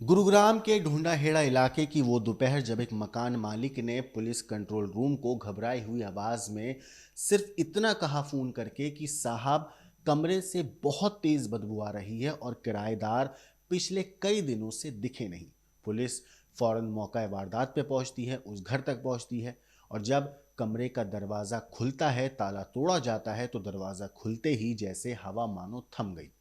गुरुग्राम के ढूंढाहेड़ा इलाके की वो दोपहर जब एक मकान मालिक ने पुलिस कंट्रोल रूम को घबराई हुई आवाज में सिर्फ इतना कहा फोन करके कि साहब, कमरे से बहुत तेज बदबू आ रही है और किराएदार पिछले कई दिनों से दिखे नहीं। पुलिस फौरन मौका वारदात पे पहुंचती है, उस घर तक पहुंचती है और जब कमरे का दरवाजा खुलता है, ताला तोड़ा जाता है तो दरवाजा खुलते ही जैसे हवा मानो थम गई।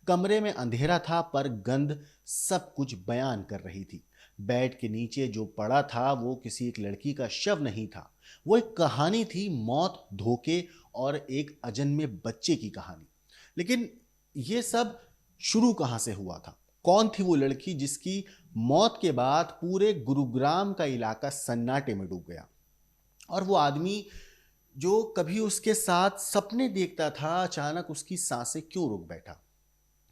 कमरे में अंधेरा था पर गंध सब कुछ बयान कर रही थी। बेड के नीचे जो पड़ा था वो किसी एक लड़की का शव नहीं था। वो एक कहानी थी, मौत, धोखे और एक अजन्मे बच्चे की कहानी। लेकिन ये सब शुरू कहां से हुआ था? कौन थी वो लड़की जिसकी मौत के बाद पूरे गुरुग्राम का इलाका सन्नाटे में डूब गया? और वो आदमी जो कभी उसके साथ सपने देखता था, अचानक उसकी सांसें क्यों रुक बैठा?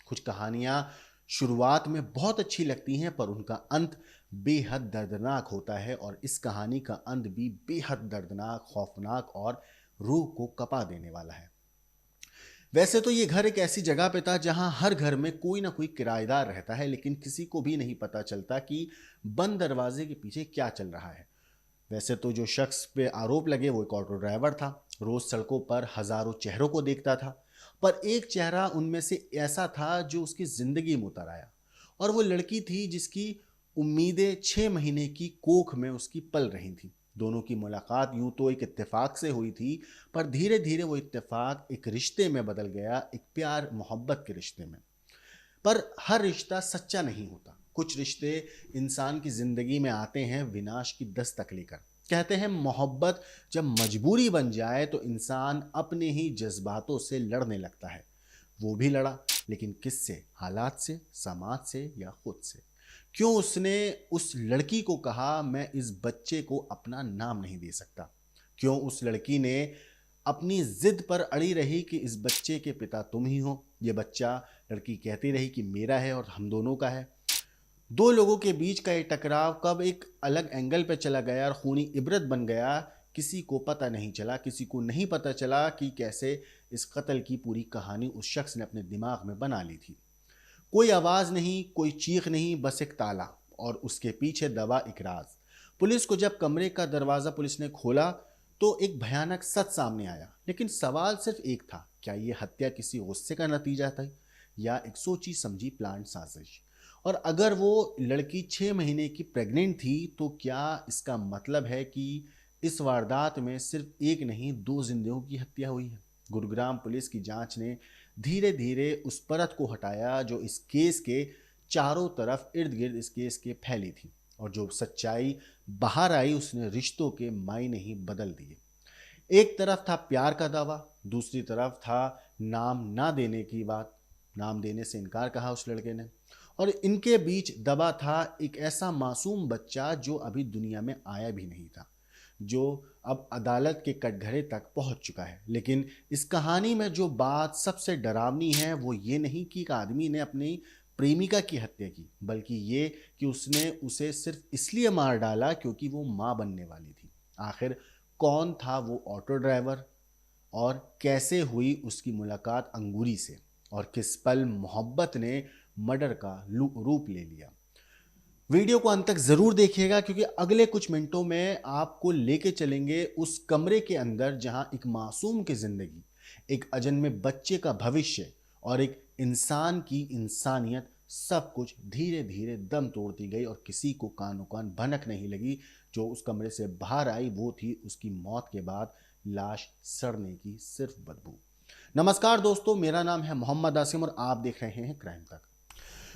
कुछ कहानियां शुरुआत में बहुत अच्छी लगती हैं पर उनका अंत बेहद दर्दनाक होता है, और इस कहानी का अंत भी बेहद दर्दनाक, खौफनाक और रूह को कपा देने वाला है। वैसे तो ये घर एक ऐसी जगह पे था जहां हर घर में कोई ना कोई किराएदार रहता है, लेकिन किसी को भी नहीं पता चलता कि बंद दरवाजे के पीछे क्या चल रहा है। वैसे तो जो शख्स पे आरोप लगे वो एक ऑटो ड्राइवर था, रोज सड़कों पर हजारों चेहरों को देखता था, पर एक चेहरा उनमें से ऐसा था जो उसकी जिंदगी में उतर आया। और वो लड़की थी जिसकी उम्मीदें 6 महीने की कोख में उसकी पल रही थी। दोनों की मुलाकात यूं तो एक इत्तेफाक से हुई थी, पर धीरे धीरे वो इत्तेफाक एक रिश्ते में बदल गया, एक प्यार मोहब्बत के रिश्ते में। पर हर रिश्ता सच्चा नहीं होता। कुछ रिश्ते इंसान की जिंदगी में आते हैं विनाश की दस्तक लेकर। कहते हैं मोहब्बत जब मजबूरी बन जाए तो इंसान अपने ही जज्बातों से लड़ने लगता है। वो भी लड़ा, लेकिन किससे? हालात से, समाज से या खुद से? क्यों उसने उस लड़की को कहा मैं इस बच्चे को अपना नाम नहीं दे सकता? क्यों उस लड़की ने अपनी जिद पर अड़ी रही कि इस बच्चे के पिता तुम ही हो? ये बच्चा, लड़की कहती रही कि मेरा है और हम दोनों का है। दो लोगों के बीच का ये टकराव कब एक अलग एंगल पे चला गया और खूनी इबरत बन गया, किसी को पता नहीं चला। किसी को नहीं पता चला कि कैसे इस कत्ल की पूरी कहानी उस शख्स ने अपने दिमाग में बना ली थी। कोई आवाज नहीं, कोई चीख नहीं, बस एक ताला और उसके पीछे दबा एक राज। पुलिस को जब कमरे का दरवाजा पुलिस ने खोला तो एक भयानक सच सामने आया, लेकिन सवाल सिर्फ एक था, क्या यह हत्या किसी गुस्से का नतीजा था या एक सोची समझी प्लान साजिश? और अगर वो लड़की 6 महीने की प्रेग्नेंट थी तो क्या इसका मतलब है कि इस वारदात में सिर्फ एक नहीं, दो जिंदगियों की हत्या हुई है? गुरुग्राम पुलिस की जांच ने धीरे धीरे उस परत को हटाया जो इस केस के चारों तरफ इर्द गिर्द इस केस के फैली थी, और जो सच्चाई बाहर आई उसने रिश्तों के मायने ही बदल दिए। एक तरफ था प्यार का दावा, दूसरी तरफ था नाम ना देने की बात। नाम देने से इनकार कहा उस लड़के ने, और इनके बीच दबा था एक ऐसा मासूम बच्चा जो अभी दुनिया में आया भी नहीं था, जो अब अदालत के कटघरे तक पहुंच चुका है। लेकिन इस कहानी में जो बात सबसे डरावनी है वो ये नहीं कि एक आदमी ने अपनी प्रेमिका की हत्या की, बल्कि ये कि उसने उसे सिर्फ इसलिए मार डाला क्योंकि वो मां बनने वाली थी। आखिर कौन था वो ऑटो ड्राइवर, और कैसे हुई उसकी मुलाकात अंगूरी से, और किस पल मोहब्बत ने मर्डर का रूप ले लिया? वीडियो को अंत तक जरूर देखिएगा क्योंकि अगले कुछ मिनटों में आपको लेके चलेंगे उस कमरे के अंदर जहां एक मासूम की जिंदगी, एक अजन्मे बच्चे का भविष्य और एक इंसान की इंसानियत, सब कुछ धीरे धीरे दम तोड़ती गई और किसी को कानो कान भनक नहीं लगी। जो उस कमरे से बाहर आई वो थी उसकी मौत के बाद लाश सड़ने की सिर्फ बदबू। नमस्कार दोस्तों, मेरा नाम है मोहम्मद आसिम और आप देख रहे हैं क्राइम तक।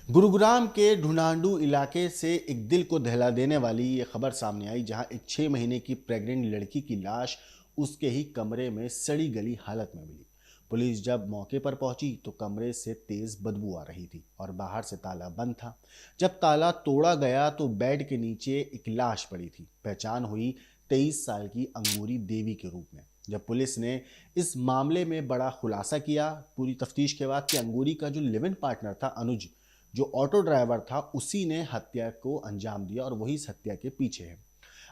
गुरुग्राम के ढूंढांडू इलाके से एक दिल को दहला देने वाली ये खबर सामने आई, जहां एक 6 महीने की प्रेग्नेंट लड़की की लाश उसके ही कमरे में सड़ी गली हालत में मिली। पुलिस जब मौके पर पहुंची तो कमरे से तेज बदबू आ रही थी और बाहर से ताला बंद था। जब ताला तोड़ा गया तो बेड के नीचे एक लाश पड़ी थी। पहचान हुई 23 साल की अंगूरी देवी के रूप में। जब पुलिस ने इस मामले में बड़ा खुलासा किया पूरी तफ्तीश के बाद कि अंगूरी का जो लिव इन पार्टनर था अनुज, जो ऑटो ड्राइवर था, उसी ने हत्या को अंजाम दिया और वही इस हत्या के पीछे है।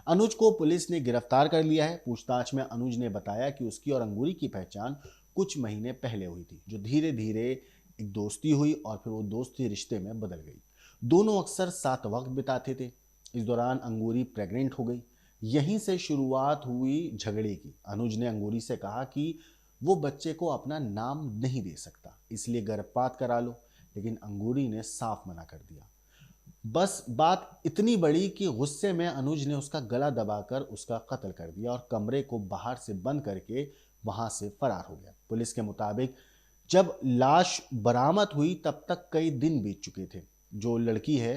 अनुज को पुलिस ने गिरफ्तार कर लिया है। पूछताछ में अनुज ने बताया कि उसकी और अंगूरी की पहचान कुछ महीने पहले हुई थी, जो धीरे धीरे एक दोस्ती हुई और फिर वो दोस्ती रिश्ते में बदल गई। दोनों अक्सर साथ वक्त बिताते थे। इस दौरान अंगूरी प्रेग्नेंट हो गई। यहीं से शुरुआत हुई झगड़े की। अनुज ने अंगूरी से कहा कि वो बच्चे को अपना नाम नहीं दे सकता, इसलिए गर्भपात करा लो, लेकिन अंगूरी ने साफ मना कर दिया। बस बात इतनी बड़ी कि गुस्से में अनुज ने उसका गला दबाकर उसका कत्ल कर दिया और कमरे को बाहर से बंद करके वहां से फरार हो गया। पुलिस के मुताबिक जब लाश बरामद हुई तब तक कई दिन बीत चुके थे। जो लड़की है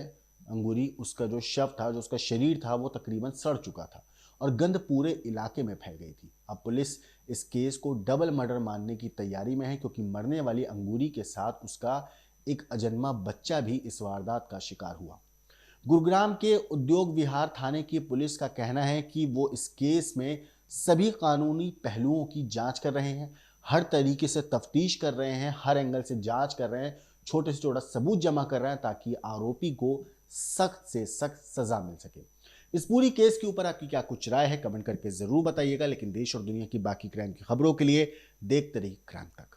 अंगूरी, उसका जो शव था, जो उसका शरीर था, वो तकरीबन सड़ चुका था और गंध पूरे इलाके में फैल गई थी। अब पुलिस इस केस को डबल मर्डर मानने की तैयारी में है, क्योंकि मरने वाली अंगूरी के साथ उसका एक अजन्मा बच्चा भी इस वारदात का शिकार हुआ। गुरुग्राम के उद्योग विहार थाने की पुलिस का कहना है कि वो इस केस में सभी कानूनी पहलुओं की जांच कर रहे हैं, हर तरीके से तफ्तीश कर रहे हैं, हर एंगल से जांच कर रहे हैं, छोटे से छोटा सबूत जमा कर रहे हैं ताकि आरोपी को सख्त से सख्त सजा मिल सके। इस पूरी केस के ऊपर आपकी क्या कुछ राय है, कमेंट करके जरूर बताइएगा। लेकिन देश और दुनिया की बाकी क्राइम की खबरों के लिए देखते रहिए क्राइम तक।